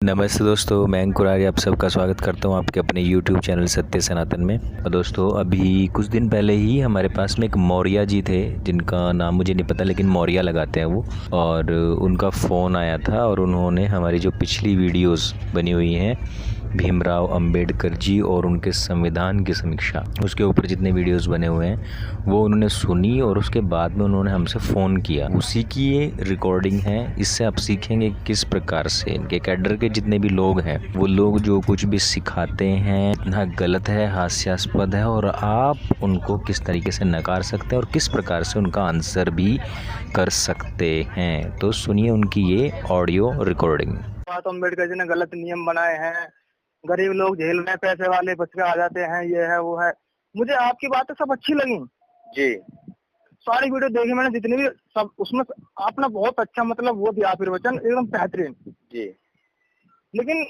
नमस्ते दोस्तों, मैं अंकुर आर्य आप सबका स्वागत करता हूं आपके अपने YouTube चैनल सत्य सनातन में। और दोस्तों, अभी कुछ दिन पहले ही हमारे पास में एक मौर्या जी थे, जिनका नाम मुझे नहीं पता लेकिन मौर्या लगाते हैं वो। और उनका फ़ोन आया था और उन्होंने हमारी जो पिछली वीडियोस बनी हुई हैं भीमराव अंबेडकर जी और उनके संविधान की समीक्षा, उसके ऊपर जितने वीडियोस बने हुए हैं वो उन्होंने सुनी और उसके बाद में उन्होंने हमसे फ़ोन किया। उसी की ये रिकॉर्डिंग है। इससे आप सीखेंगे किस प्रकार से इनके कैडर के जितने भी लोग हैं वो लोग जो कुछ भी सिखाते हैं इतना गलत है, हास्यास्पद है, और आप उनको किस तरीके से नकार सकते हैं और किस प्रकार से उनका आंसर भी कर सकते हैं। तो सुनिए उनकी ये ऑडियो रिकॉर्डिंग। तो अम्बेडकर जी ने गलत नियम बनाए हैं, गरीब लोग जेल में, पैसे वाले बच के आ जाते हैं, ये है वो है। मुझे आपकी बातें सब अच्छी लगी जी। सारी वीडियो देखी मैंने जितनी भी, सब उसमें आपने बहुत अच्छा मतलब वो दिया प्रवचन, एकदम बेहतरीन जी। लेकिन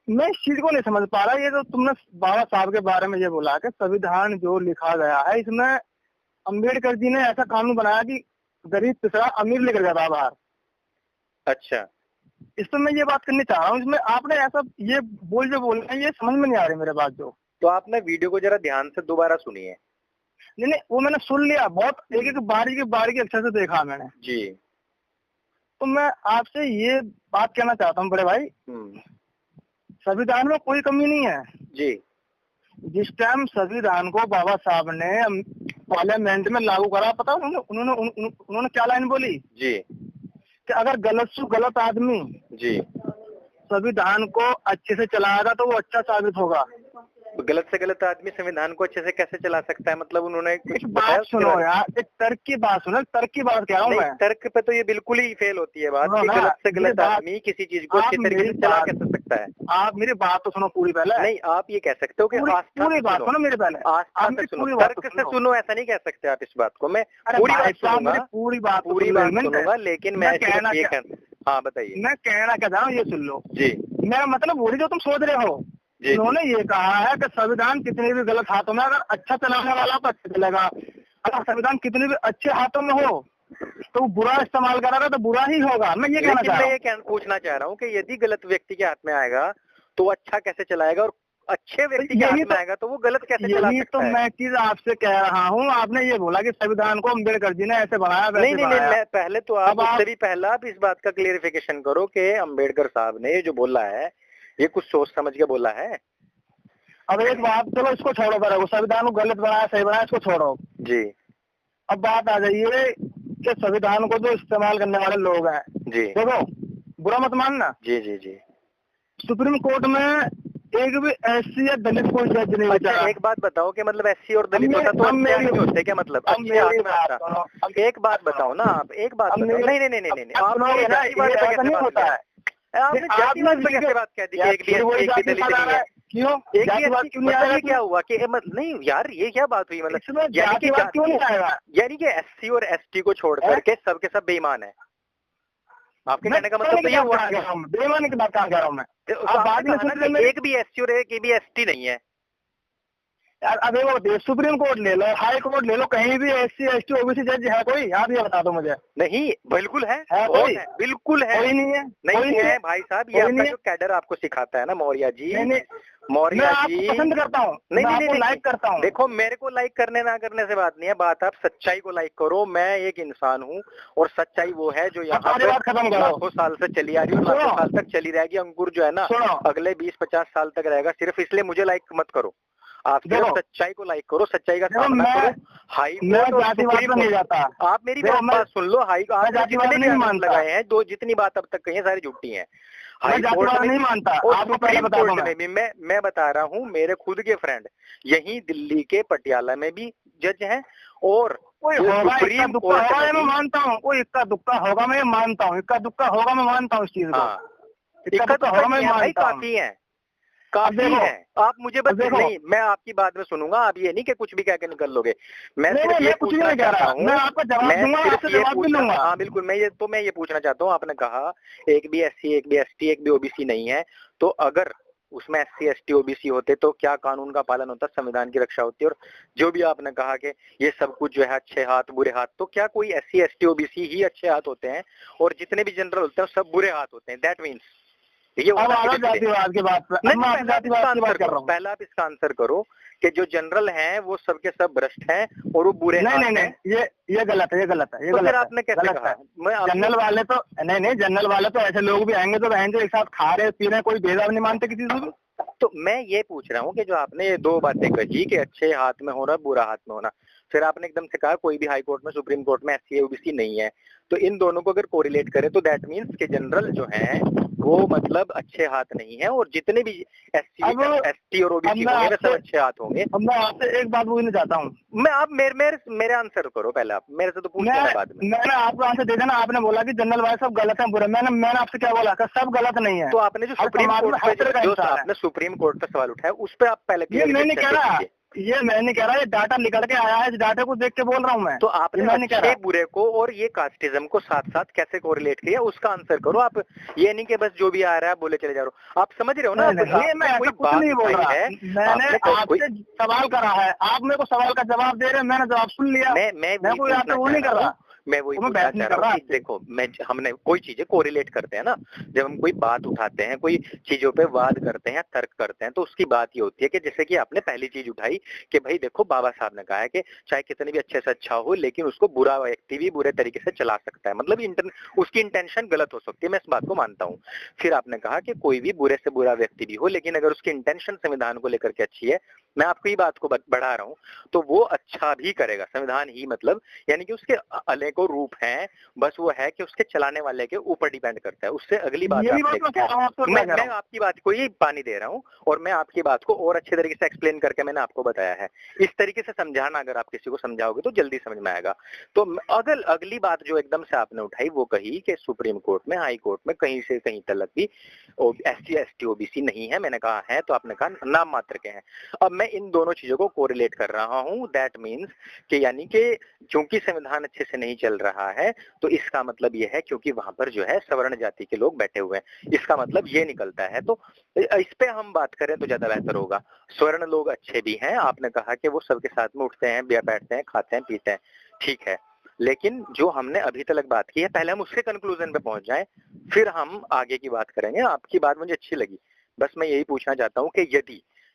मैं इस चीज को नहीं समझ पा रहा। ये तो तुमने बाबा साहब के बारे में ये बोला कि संविधान जो लिखा गया है इसमें अम्बेडकर जी ने ऐसा कानून बनाया कि गरीब पिछड़ा अमीर लेकर जाता बाहर। अच्छा, इस पर मैं ये बात करनी चाह रहा हूँ, इसमें आपने ऐसा ये बोल जो बोल रहे हैं ये समझ में नहीं आ रही मेरे बात जो। तो आपने वीडियो को जरा ध्यान से दोबारा सुनिए। नहीं वो मैंने सुन लिया, बहुत एक एक बारीकी अच्छे से देखा मैंने जी। तो मैं आपसे ये बात कहना चाहता हूँ बड़े भाई, संविधान में कोई कमी नहीं है जी। जिस टाइम संविधान को बाबा साहब ने पार्लियामेंट में लागू करा, पता उन्होंने क्या लाइन बोली जी। कि अगर गलत से गलत आदमी जी। संविधान को अच्छे से चलाएगा तो वो अच्छा साबित होगा। गलत से गलत आदमी संविधान को अच्छे से कैसे चला सकता है? मतलब उन्होंने कुछ बात सुनो यार, एक तर्क की बात सुनो, तर्क की बात कह रहा हूँ मैं। तर्क पे तो ये बिल्कुल ही फेल होती है बात कि गलत से गलत आदमी किसी चीज को अच्छे तरीके से चला कैसे सकता है। आप मेरी बात तो सुनो पूरी पहले। नहीं, आप ये कह सकते हो कि पूरी बात सुनो मेरे पहले, आस्था से सुनो, तर्क से सुनो, ऐसा नहीं कह सकते आप इस बात को। मैं पूरी बात सुनूंगा, पूरी बात सुनूंगा, लेकिन मैं हाँ बताइए। मैं कहना क्या चाह रहा हूँ ये सुन लो जी। मेरा मतलब वही जो तुम सोच रहे हो। उन्होंने ये कहा है कि संविधान कितने भी गलत हाथों में, अगर अच्छा चलाने वाला तो अच्छा चलेगा, अगर संविधान कितने भी अच्छे हाथों में हो तो बुरा इस्तेमाल करेगा तो बुरा ही होगा। मैं ये कहना चाह रहा हूँ। मैं पूछना चाह रहा हूँ कि यदि गलत व्यक्ति के हाथ में आएगा तो अच्छा कैसे चलाएगा, और अच्छे व्यक्ति के हाथ में आएगा तो वो गलत कैसे चला सकता है? तो मैं चीज आपसे कह रहा हूँ। आपने ये बोला कि संविधान को अम्बेडकर जी ने ऐसे बनाया, नहीं, मैं पहले तो आप पहला आप इस बात का क्लियरिफिकेशन करो कि अम्बेडकर साहब ने ये जो बोला है ये कुछ सोच समझ के बोला है। अब एक बात, चलो इसको छोड़ो, करो संविधान को गलत बनाया सही बनाया इसको छोड़ो जी। अब बात आ जाइए कि संविधान को जो इस्तेमाल करने वाले लोग हैं जी, देखो बुरा मत मानना। जी जी जी। सुप्रीम कोर्ट में एक भी एससी या दलित कोई जज नहीं बचा। एक बात बताओ कि मतलब एससी और दलित होता तो नहीं होते क्या? मतलब एक बात बताओ ना आप, एक बात नहीं होता है। आपने जातिवाद पे कैसे बात कह दी? एक भी दलित नहीं है, क्यों? क्या हुआ कि नहीं यार, ये क्या बात हुई? मतलब यानी कि एससी और एसटी को छोड़ करके सबके सब बेईमान है। आपके कहने का मतलब तो ये हुआ बेईमानी की बात कहाँ कह रहा हूँ मैं। एक भी एससी और एक भी एसटी नहीं है यार। अभी वो सुप्रीम कोर्ट ले लो, हाई कोर्ट ले लो, कहीं भी एससी एसटी ओबीसी जज है कोई? आप ये बता दो मुझे। नहीं, बिल्कुल है, कोई? बिल्कुल है। कोई नहीं है, नहीं है भाई साहब। ये आपका जो कैडर आपको सिखाता है ना मौर्या जी, मौर्या जी पसंद करता हूँ, नहीं लाइक करता हूँ। देखो, मेरे को लाइक करने ना करने से बात नहीं है, बात आप सच्चाई को लाइक करो। मैं एक इंसान हूँ और सच्चाई वो है जो यहाँ पे लाखों साल से चली आ रही है, लाखों साल तक चली रहेगी। अंकुर जो है ना अगले 20-50 साल तक रहेगा। सिर्फ इसलिए मुझे लाइक मत करो, आप सिर्फ सच्चाई को लाइक करो, सच्चाई का सामना करो। हाई कोर्ट और सुप्रीम कोर्ट, आप मेरी बात सुन लो। हाई कोर्ट लगाए हैं, दो जितनी बात अब तक कही है सारी झूठी है। हाई कोर्ट नहीं मानता और सुप्रीम कोर्ट में भी मैं बता रहा हूँ, मेरे खुद के फ्रेंड यही दिल्ली के पटियाला में भी जज हैं और सुप्रीम कोर्ट मैं मानता हूँ। कोई इक्का दुक्का होगा मैं मानता हूँ, इक्का दुक्का होगा मैं मानता हूँ इस चीज को। इक्का दुक्का होगा मैं मानता हूँ, काफी है। आप मुझे बस नहीं, मैं आपकी बात में सुनूंगा। आप ये नहीं कि कुछ भी कह के निकल लोगे। मैं सिर्फ ये पूछना चाहता हूँ, मैं आपका जवाब दूंगा। हाँ बिल्कुल, मैं ये पूछना चाहता हूँ। आपने कहा एक भी एससी, एक भी एसटी, एक भी ओबीसी नहीं है, तो अगर उसमें एससी एसटी ओबीसी होते तो क्या कानून का पालन होता, संविधान की रक्षा होती? और जो भी आपने कहा कि ये सब कुछ जो है अच्छे हाथ बुरे हाथ, तो क्या कोई एससी एसटी ओबीसी ही अच्छे हाथ होते हैं और जितने भी जनरल होते हैं सब बुरे हाथ होते हैं? दैट मीन्स ये अब आ जातिवाद की बात पर, मैं जातिवाद की बात कर रहा हूँ। पहले आप इसका आंसर करो कि जो जनरल हैं वो सबके सब भ्रष्ट हैं और वो बुरे नहीं, ये गलत है, ये गलत है, ये गलत है। आपने कैसे कहा? जनरल वाले तो नहीं, जनरल वाले तो ऐसे लोग भी आएंगे तो बहन जो एक साथ खा रहे पी रहे, कोई भेदभाव नहीं मानते किसी से। तो मैं ये पूछ रहा हूँ कि जो आपने ये दो बातें कही कि अच्छे हाथ में होना, बुरा हाथ में होना, फिर आपने एकदम से कहा कोई भी हाई कोर्ट में, सुप्रीम कोर्ट में एससी ओबीसी नहीं है, तो इन दोनों को अगर कोरिलेट करें तो दैट मीन्स के जनरल जो हैं वो मतलब अच्छे हाथ नहीं है और जितने भी एसटी और ओबीसी होंगे वे सब अच्छे हाथ होंगे। अब मैं आपसे एक बात पूछना चाहता हूँ, मैं आप मेरे आंसर करो पहले, आप मेरे से तो पूछ लेना बाद में। मैंने आपको आंसर दे देना, आपने बोला कि जनरल वाले सब गलत हैं बुरे, मैंने आपसे क्या बोला कि सब गलत नहीं है। तो आपने जो सुप्रीम कोर्ट पे सवाल उठाया उस पर आप पहले मैंने कह रहा, ये मैं नहीं कह रहा, ये डाटा निकल के आया है, इस डाटा को देख के बोल रहा हूँ मैं। तो आपने अच्छे बुरे को और ये कास्टिज्म को साथ साथ कैसे कोरिलेट किया उसका आंसर करो आप। ये नहीं कि बस जो भी आ रहा है बोले चले जा रहे हो। आप समझ रहे हो ना? मैं कुछ नहीं बोल रहा है, मैंने आपसे सवाल करा है, आप मेरे को सवाल का जवाब दे रहे हैं, मैंने जवाब सुन लिया। मैं कोई आपसे वो नहीं कर रहा, मैं वही पूछना चाह रहा हूँ। देखो हमने कोई चीजें कोरिलेट करते हैं ना, जब हम कोई बात उठाते हैं, कोई चीजों पे वाद करते हैं, तर्क करते हैं, तो उसकी बात ये होती है कि जैसे कि आपने पहली चीज उठाई कि भाई देखो बाबा साहब ने कहा है कि चाहे कितने भी अच्छे से अच्छा हो लेकिन उसको बुरा व्यक्ति भी बुरे तरीके से चला सकता है, मतलब उसकी इंटेंशन गलत हो सकती है, मैं इस बात को मानता हूँ। फिर आपने कहा कि कोई भी बुरे से बुरा व्यक्ति भी हो लेकिन अगर उसकी इंटेंशन संविधान को लेकर के अच्छी है, मैं आपको ये बात को बढ़ा रहा हूँ, तो वो अच्छा भी करेगा। संविधान ही मतलब यानी कि उसके अनेकों रूप हैं, बस वो है कि उसके चलाने वाले के ऊपर डिपेंड करता है। उससे अगली बात मैं आपकी बात को ही पानी दे रहा हूँ और मैं आपकी बात को और अच्छे तरीके से एक्सप्लेन करके मैंने आपको बताया है। इस तरीके से समझाना, अगर आप किसी को समझाओगे तो जल्दी समझ में आएगा। तो अगर अगली बात जो एकदम से आपने उठाई वो कही कि सुप्रीम कोर्ट में, हाई कोर्ट में कहीं से कहीं तक भी एससी एसटी ओबीसी नहीं है, मैंने कहा है तो आपने कहा नाम मात्र के हैं। अब मैं इन दोनों चीजों को कोरिलेट कर रहा हूँ, दैट मीन्स कि यानी कि क्योंकि संविधान अच्छे से नहीं चल रहा है तो इसका मतलब ये है क्योंकि वहां पर जो है सवर्ण जाति के लोग बैठे हुए हैं, इसका मतलब ये निकलता है। तो इस पे हम बात करें तो ज्यादा बेहतर होगा। स्वर्ण लोग अच्छे भी हैं, आपने कहा कि वो सबके साथ में उठते हैं, बैठते हैं, खाते हैं, पीते हैं, ठीक है, लेकिन जो हमने अभी तक बात की है पहले हम उसके कंक्लूजन पे पहुंच जाएं, फिर हम आगे की बात करेंगे। आपकी बात मुझे अच्छी लगी, बस मैं यही पूछना चाहता हूँ कि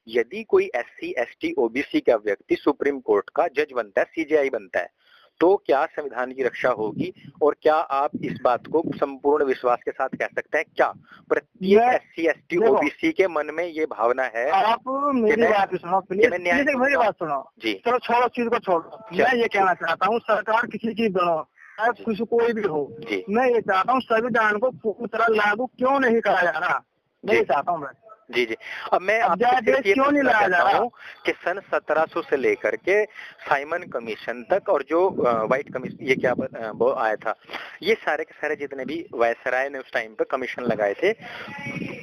यदि कोई एससी एसटी ओबीसी का व्यक्ति सुप्रीम कोर्ट का जज बनता है, सीजेआई बनता है, तो क्या संविधान की रक्षा होगी? और क्या आप इस बात को संपूर्ण विश्वास के साथ कह सकते हैं? क्या प्रत्येक एससी एसटी ओबीसी के मन में ये भावना है? आप मेरी बात सुनो प्लीज, मेरी बात सुनो जी। चलो छोड़ो, चीज को छोड़ो, मैं ये कहना चाहता हूँ सरकार किसी की बनो, किसी कोई भी हो, मैं ये चाहता हूँ संविधान को पूरी तरह लागू क्यों नहीं करा जा रहा, मैं ये चाहता हूँ। जी जी, अब मैं आपसे क्यों नहीं लाया जा रहा हूँ कि सन 1700 से लेकर के साइमन कमीशन तक और जो व्हाइट कमीशन, ये क्या वो आया था, ये सारे के सारे जितने भी वायसराय ने उस टाइम पे कमीशन लगाए थे,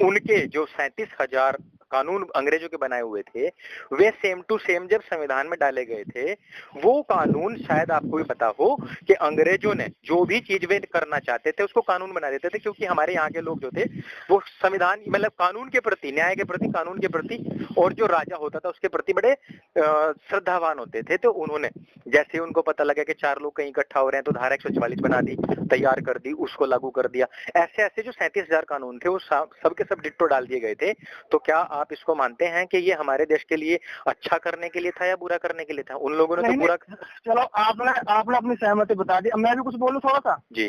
उनके जो 37,000 कानून अंग्रेजों के बनाए हुए थे वे सेम टू सेम जब संविधान में डाले गए थे, वो कानून शायद आपको भी पता हो कि अंग्रेजों ने जो भी चीज वे करना चाहते थे उसको कानून बना देते थे, क्योंकि हमारे यहाँ के लोग जो थे वो संविधान मतलब कानून के प्रति, न्याय के प्रति, कानून के प्रति और जो राजा होता था उसके प्रति बड़े श्रद्धावान होते थे। तो उन्होंने जैसे उनको पता लगा कि 4 लोग कहीं इकट्ठा हो रहे हैं तो धारा 144 बना दी, तैयार कर दी, उसको लागू कर दिया। ऐसे ऐसे जो 37,000 कानून थे वो सब के सब डिट्टो डाल दिए गए थे। तो क्या आप इसको मानते हैं कि ये हमारे देश के लिए अच्छा करने के लिए था या बुरा करने के लिए था? उन लोगों ने तो बुरा। चलो आपने अपनी सहमति बता दी, अब मैं भी कुछ बोलूं थोड़ा सा जी।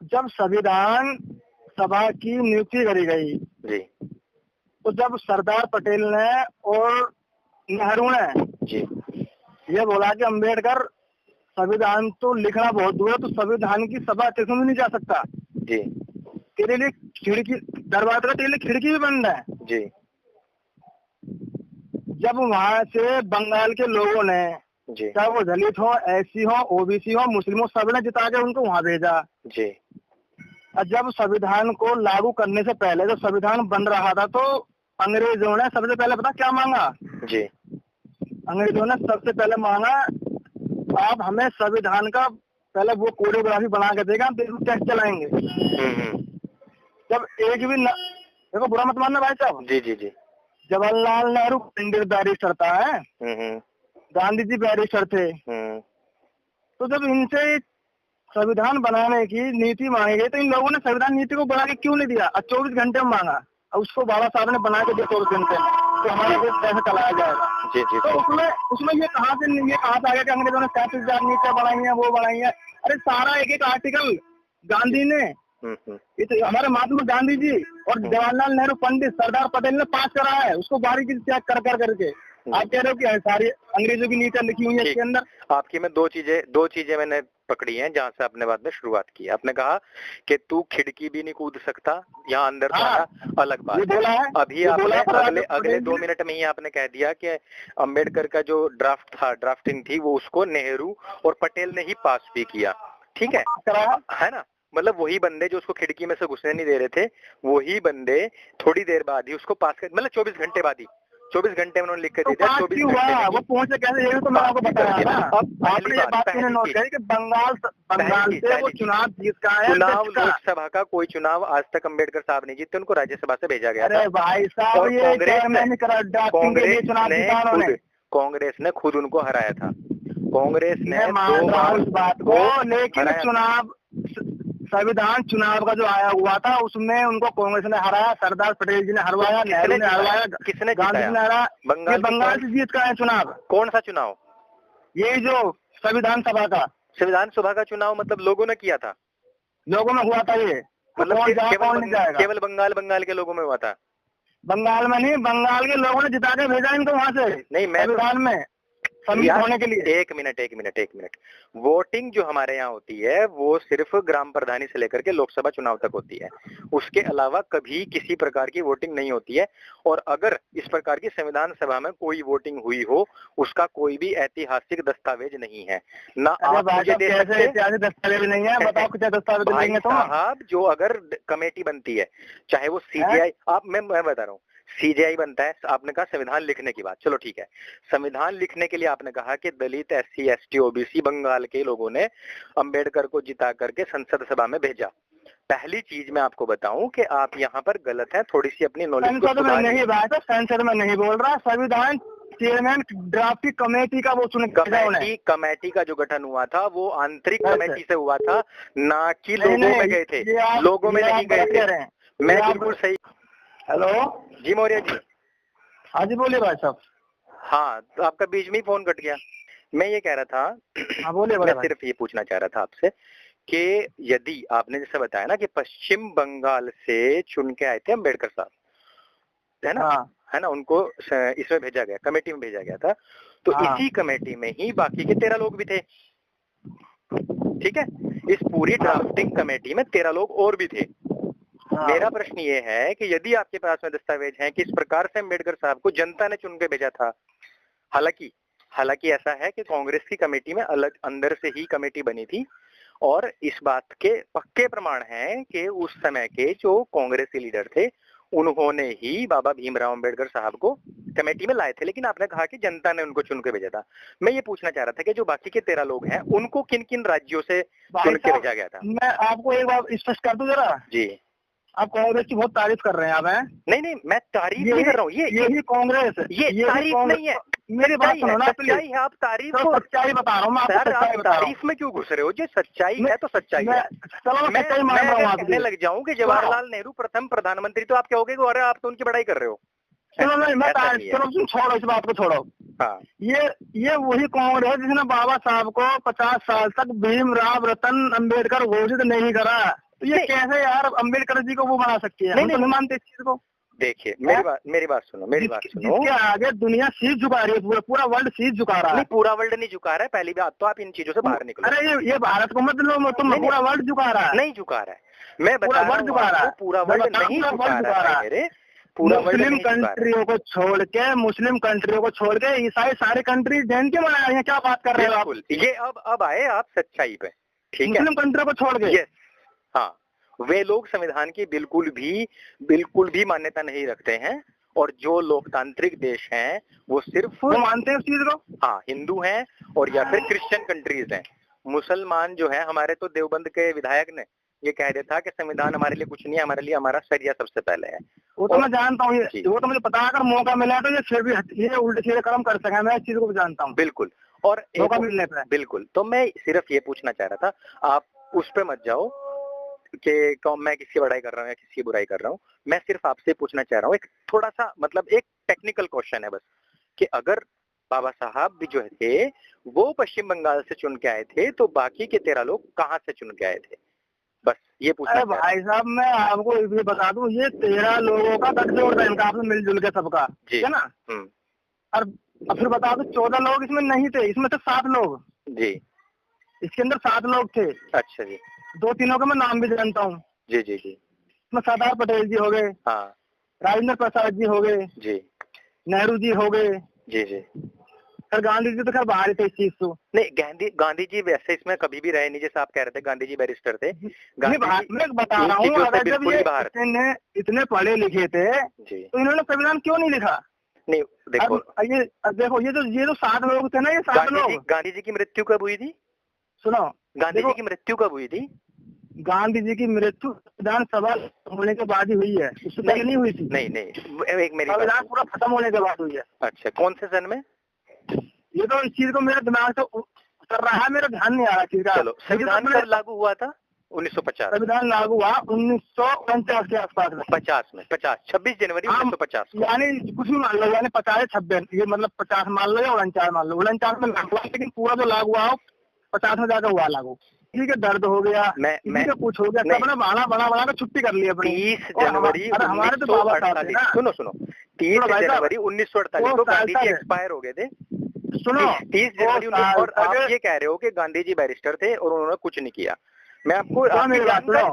जब संविधान सभा की नियुक्ति करी गई जी, तो जब सरदार पटेल ने और नेहरू ने जी ये बोला कि अम्बेडकर संविधान तो लिखना बहुत दूर है, तो संविधान की सभा अध्यक्ष में नहीं जा सकता जी, तेरे लिए खिड़की दरवाजा, तेरे लिए खिड़की भी बंद है जी। जब वहां से बंगाल के लोगों ने, चाहे वो दलित हो, एससी हो, ओबीसी हो, मुस्लिम हो, सबने जिता के उनको वहां भेजा जी। और जब संविधान को लागू करने से पहले जब संविधान बन रहा था तो अंग्रेजों ने सबसे पहले पता क्या मांगा जी? अंग्रेजों ने सबसे पहले मांगा आप हमें संविधान का पहले वो कोरियोग्राफी बना के देगा, हम टेस्ट चलाएंगे। जब एक भी देखो बुरा मत मानना भाई साहब। जी जी जी। जवाहरलाल नेहरू इंडियन बैरिस्टर था है, गांधी जी बैरिस्टर थे, तो जब इनसे संविधान बनाने की नीति मांगी गई, तो इन लोगों ने संविधान नीति को बना के क्यों नहीं दिया? 24 घंटे में मांगा, और उसको बाबा साहब ने बना के दिया 24 घंटे में, तो हमारा देश कैसे चलाया जाएगा? जी जी। तो उसमें ये कहाँ से आ गया कि अंग्रेजों ने 37,000 नीतियां बनाई हैं, वो बनाई है? अरे सारा एक एक आर्टिकल गांधी ने, ये तो हमारे महात्मा गांधी जी और जवाहरलाल नेहरू, पंडित सरदार पटेल ने पास कराया है, उसको बारीकी से चेक कर करके आप कह रहे हो कि सारी अंग्रेजों की नीतियां लिखी हुई है इसके अंदर। आपकी मैं दो चीजें मैंने पकड़ी हैं जहां से आपने बाद में शुरुआत की। आपने कहा कि तू खिड़की भी नहीं कूद सकता, यहाँ अंदर तो अलग बात है। अभी आपने अगले 2 मिनट में ही आपने कह दिया कि अम्बेडकर का जो ड्राफ्टिंग थी वो उसको नेहरू और पटेल ने ही पास भी किया, ठीक है ना? मतलब वही बंदे जो उसको खिड़की में से घुसने नहीं दे रहे थे, वही बंदे थोड़ी देर बाद ही उसको पास कर, मतलब 24 घंटे बाद ही, 24 घंटे में उन्होंने लिख के दे दिया। 24 घंटे वो पहुंचे कैसे, ये तो मैं आपको बताया ना। अब आपने ये बात नोट करी कि बंगाल से वो चुनाव जीत का है। चुनाव लोकसभा का कोई चुनाव आज तक अम्बेडकर साहब नहीं जीते, उनको राज्यसभा से भेजा गया। अरे भाई साहब, कांग्रेस ने खुद उनको हराया था। कांग्रेस ने उस बात को, लेकिन संविधान चुनाव का जो आया हुआ था उसमें उनको कांग्रेस ने हराया, सरदार पटेल जी ने हरवाया, नेहरू ने हरवाया, किसने गांधी ने हराया। बंगाल से जीत का है चुनाव। कौन सा चुनाव? ये जो संविधान सभा का चुनाव, मतलब लोगों ने किया था, लोगों में हुआ था ये, मतलब केवल बंगाल के लोगों में हुआ था? बंगाल में नहीं, बंगाल के लोगों ने जिता के भेजा इनको वहाँ से, नहीं मैं संविधान में होने के लिए। एक मिनट। वोटिंग जो हमारे यहाँ होती है वो सिर्फ ग्राम प्रधानी से लेकर के लोकसभा चुनाव तक होती है, उसके अलावा कभी किसी प्रकार की वोटिंग नहीं होती है। और अगर इस प्रकार की संविधान सभा में कोई वोटिंग हुई हो, उसका कोई भी ऐतिहासिक दस्तावेज नहीं है ना। आप मुझे दे सकते ऐतिहासिक दस्तावेज नहीं है, बताओ क्या दस्तावेज देंगे तो साहब? जो अगर कमेटी बनती है, चाहे वो सीजीआई, मैं बता रहा हूँ, सीजीआई बनता है, आपने कहा संविधान लिखने की बात, चलो ठीक है। संविधान लिखने के लिए आपने कहा कि दलित, SC, ST, OBC बंगाल के लोगों ने अंबेडकर को जिता करके संसद सभा में भेजा। पहली चीज मैं आपको बताऊं कि आप यहाँ पर गलत हैं, थोड़ी सी अपनी नॉलेज को सुधारिए। नहीं बात है, संसद में नहीं बोल रहा, संविधान चेयरमैन ड्राफ्टिंग कमेटी का वो चुन कमेटी का जो गठन हुआ था वो आंतरिक कमेटी से हुआ था, ना कि लोगों में गए थे, लोगों में नहीं गए थे। मैं बिल्कुल सही। हेलो जी मौर्य जी। हाँ जी बोलिए भाई साहब। हाँ, तो आपका बीच में ही फोन कट गया। मैं ये कह रहा था, हाँ बोलिए। मैं सिर्फ ये पूछना चाह रहा था आपसे कि यदि आपने जैसे बताया ना कि पश्चिम बंगाल से चुन के आए थे अम्बेडकर साहब, है ना? हाँ। है ना? उनको इसमें भेजा गया, कमेटी में भेजा गया था, तो हाँ। इसी कमेटी में ही बाकी के 13 लोग भी थे, ठीक है? इस पूरी ड्राफ्टिंग कमेटी में 13 लोग और भी थे। हाँ। मेरा प्रश्न ये है कि यदि आपके पास में दस्तावेज हैं कि इस प्रकार से अम्बेडकर साहब को जनता ने चुन के भेजा था, हालांकि ऐसा है कि कांग्रेस की कमेटी में अलग अंदर से ही कमेटी बनी थी, और इस बात के पक्के प्रमाण हैं कि उस समय के जो कांग्रेसी लीडर थे उन्होंने ही बाबा भीमराव अम्बेडकर साहब को कमेटी में लाए थे, लेकिन आपने कहा कि जनता ने उनको चुन के भेजा था। मैं ये पूछना चाह रहा था कि जो बाकी के 13 लोग हैं उनको किन किन राज्यों से चुन के भेजा गया था? मैं आपको एक बार स्पष्ट कर दूं जरा जी। आप कांग्रेस की बहुत तारीफ कर रहे हैं आप, हैं? नहीं, मैं तारीफ नहीं कर रहा हूँ, यही कांग्रेस, ये तारीफ नहीं है, मेरी बात सुनो ना, सच्चाई है। आप तारीफ को सच्चाई बता रहा हूँ मैं, आप तारीफ में क्यों घुस रहे हो? जो सच्चाई है तो सच्चाई है। चलो मैं कहने लग जाऊँ कि जवाहरलाल नेहरू प्रथम प्रधानमंत्री, तो आप कहोगे अरे आप तो उनकी बड़ाई कर रहे हो। चलो तुम छोड़ो इस बात को, छोड़ो। हाँ। ये वही कांग्रेस जिसने बाबा साहब को 50 साल तक भीमराव रतन अम्बेडकर घोषित नहीं करा, तो ये कैसे यार अम्बेडकर जी को वो बना सकती है? नहीं मानते इस चीज को। देखिए मेरी बात सुनो। इसके आगे दुनिया शीश झुका रही है, पूरा वर्ल्ड शीश झुका रहा है। नहीं, पूरा वर्ल्ड नहीं झुका रहा है, पहली बात तो आप इन चीजों से बाहर निकलो। अरे ये भारत को मत लो, तुम पूरा वर्ल्ड झुका रहा है। नहीं झुका रहा है, मैं बता रहा हूं पूरा वर्ल्ड नहीं झुका रहा है। मुस्लिम कंट्रियों को छोड़ के ईसाई सारे कंट्री जैन के बना रही है। क्या बात कर रहे हो आप? ये अब आए आप सच्चाई पे, ठीक है? मुस्लिम कंट्रियों को छोड़ के, हाँ, वे लोग संविधान की बिल्कुल भी मान्यता नहीं रखते हैं, और जो लोकतांत्रिक देश हैं वो सिर्फ वो मानते हैं उस चीज को। हाँ, हिंदू हैं और या फिर क्रिश्चियन कंट्रीज हैं। मुसलमान जो है, हमारे तो देवबंद के विधायक ने ये कह दिया था कि संविधान हमारे लिए कुछ नहीं है, हमारे लिए हमारा शरिया सबसे पहले है। वो तो मैं जानता हूँ, वो तो मुझे पता, अगर मौका मिला तो ये फिर भी ये उल्टे सीधे कर्म कर सके, मैं इस चीज को भी जानता हूँ। बिल्कुल, और मौका मिलने पर बिल्कुल। तो मैं सिर्फ ये पूछना चाह रहा था, आप उस पे मत जाओ कि मैं किसकी बड़ाई कर रहा हूँ या किसकी बुराई कर रहा हूँ। मैं सिर्फ आपसे पूछना चाह रहा हूँ, एक थोड़ा सा मतलब एक टेक्निकल क्वेश्चन है बस, कि अगर बाबा साहब भी जो थे वो पश्चिम बंगाल से चुन के आए थे, तो बाकी के 13 लोग कहाँ से चुन के आए थे? बस ये पूछना। भाई साहब मैं आपको ये बता दूं, ये 13 लोगों का गठजोड़ था इनका, आपस में मिलजुल के सबका, ठीक है ना। और फिर बता दो 14 लोग इसमें नहीं थे, इसमें तो 7 लोग जी, इसके अंदर 7 लोग थे। अच्छा जी। 2-3 का मैं नाम भी जानता हूँ जी जी जी। इसमें सरदार पटेल जी हो गए, हाँ, राजेंद्र प्रसाद जी हो गए जी, नेहरू जी हो गए जी जी। सर गांधी जी तो खैर बाहर ही थे इस चीज से। नहीं, गांधी जी वैसे इसमें कभी भी रहे नहीं, जैसे आप कह रहे थे गांधी जी बैरिस्टर थे। मैं बता रहा हूँ, अगर जब ये इतने पढ़े लिखे थे तो इन्होंने संविधान क्यों नहीं लिखा? नहीं देखो, ये जो 7 लोग थे ना, ये 7 लोग। गांधी जी की मृत्यु कब हुई थी? सुनो, गांधी जी की मृत्यु कब हुई थी? गांधी जी की मृत्यु विधानसभा होने के बाद ही हुई है, उससे पहले नहीं हुई थी। नहीं, एक मेरी संविधान पूरा खत्म होने के बाद हुई है। अच्छा, कौन से सन में? ये तो इस चीज को मेरे दिमाग से कर रहा है, मेरा ध्यान नहीं आ रहा चीज का। चलो, संविधान कब लागू हुआ था? 1950। संविधान लागू हुआ 1949 के आसपास में। 50 में, 26 जनवरी 1950। यानी कुछ भी मान लो, यानी 50-56, ये मतलब 50 मान लो या 49 मान लो, 49 में लागू हुआ, लेकिन पूरा जो लागू हुआ 50 में जाकर हुआ लागू। ठीक है, दर्द हो गया, मैं कुछ हो गया, सब ने बना के छुट्टी कर ली अपनी। 30 जनवरी हमारे तो बाबा साहब थे ना। सुनो 30 जनवरी 1948 को गांधी जी एक्सपायर हो गए थे। सुनो, 30 जनवरी, और आप ये कह रहे हो कि गांधी जी बैरिस्टर थे और उन्होंने कुछ नहीं किया। मैं आपको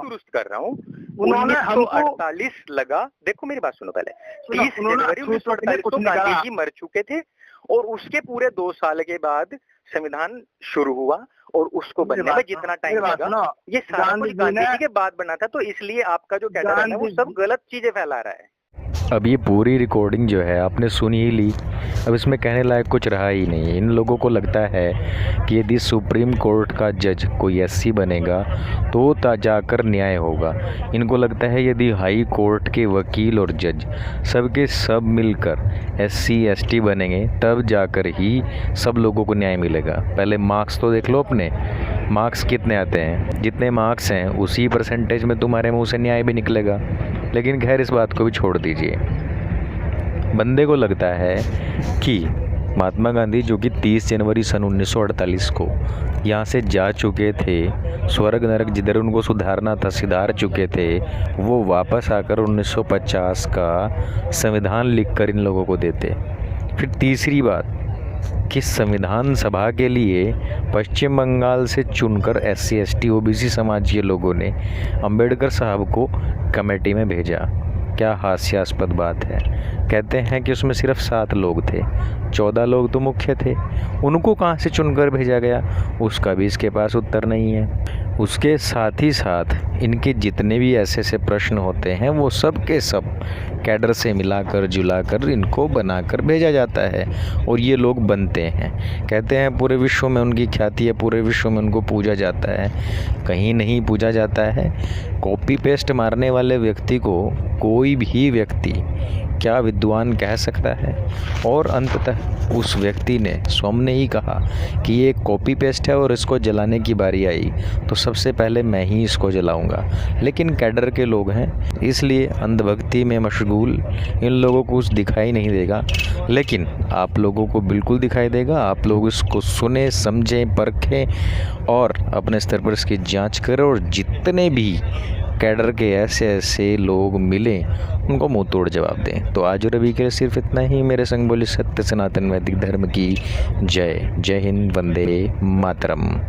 दुरुस्त कर रहा हूँ। 1948 लगा, देखो मेरी बात सुनो पहले। 30 जनवरी 1948 को गांधी जी मर चुके थे और उसके पूरे 2 साल के बाद संविधान शुरू हुआ, और उसको बनने में जितना टाइम लगा, ये सारा कुछ गांधी जी के बाद बना था। तो इसलिए आपका जो कैडर है वो सब गलत चीजें फैला रहा है। अब ये पूरी रिकॉर्डिंग जो है आपने सुन ही ली, अब इसमें कहने लायक कुछ रहा ही नहीं। इन लोगों को लगता है कि यदि सुप्रीम कोर्ट का जज कोई एससी बनेगा तो जाकर न्याय होगा। इनको लगता है यदि हाई कोर्ट के वकील और जज सबके सब मिलकर एससी एसटी बनेंगे तब जाकर ही सब लोगों को न्याय मिलेगा। पहले मार्क्स तो देख लो अपने, मार्क्स कितने आते हैं, जितने मार्क्स हैं उसी परसेंटेज में तुम्हारे मुंह से न्याय भी निकलेगा। लेकिन खैर इस बात को भी छोड़ दीजिए। बंदे को लगता है कि महात्मा गांधी जो कि 30 जनवरी सन 1948 को यहाँ से जा चुके थे, स्वर्ग नरक जिधर उनको सुधारना था सुधार चुके थे, वो वापस आकर 1950 का संविधान लिखकर इन लोगों को देते। फिर तीसरी बात कि संविधान सभा के लिए पश्चिम बंगाल से चुनकर एससी एसटी ओबीसी समाज के लोगों ने अंबेडकर साहब को कमेटी में भेजा। क्या हास्यास्पद बात है। कहते हैं कि उसमें सिर्फ 7 लोग थे, 14 लोग तो मुख्य थे, उनको कहाँ से चुनकर भेजा गया उसका भी इसके पास उत्तर नहीं है। उसके साथ ही साथ इनके जितने भी ऐसे प्रश्न होते हैं वो सब के सब कैडर से मिलाकर जुलाकर इनको बनाकर भेजा जाता है और ये लोग बनते हैं। कहते हैं पूरे विश्व में उनकी ख्याति है, पूरे विश्व में उनको पूजा जाता है। कहीं नहीं पूजा जाता है। कॉपी पेस्ट मारने वाले व्यक्ति को कोई भी व्यक्ति क्या विद्वान कह सकता है, और अंततः उस व्यक्ति ने स्वयं ने ही कहा कि ये कॉपी पेस्ट है और इसको जलाने की बारी आई तो सबसे पहले मैं ही इसको जलाऊंगा। लेकिन कैडर के लोग हैं इसलिए अंधभक्ति में मशगूल, इन लोगों को कुछ दिखाई नहीं देगा, लेकिन आप लोगों को बिल्कुल दिखाई देगा। आप लोग इसको सुने, समझें, परखें और अपने स्तर पर इसकी जांच करें, और जितने भी कैडर के ऐसे लोग मिले उनको मुंह तोड़ जवाब दें। तो आज और अभी के लिए सिर्फ इतना ही। मेरे संग बोली सत्य सनातन वैदिक धर्म की जय। जय हिंद, वंदे मातरम।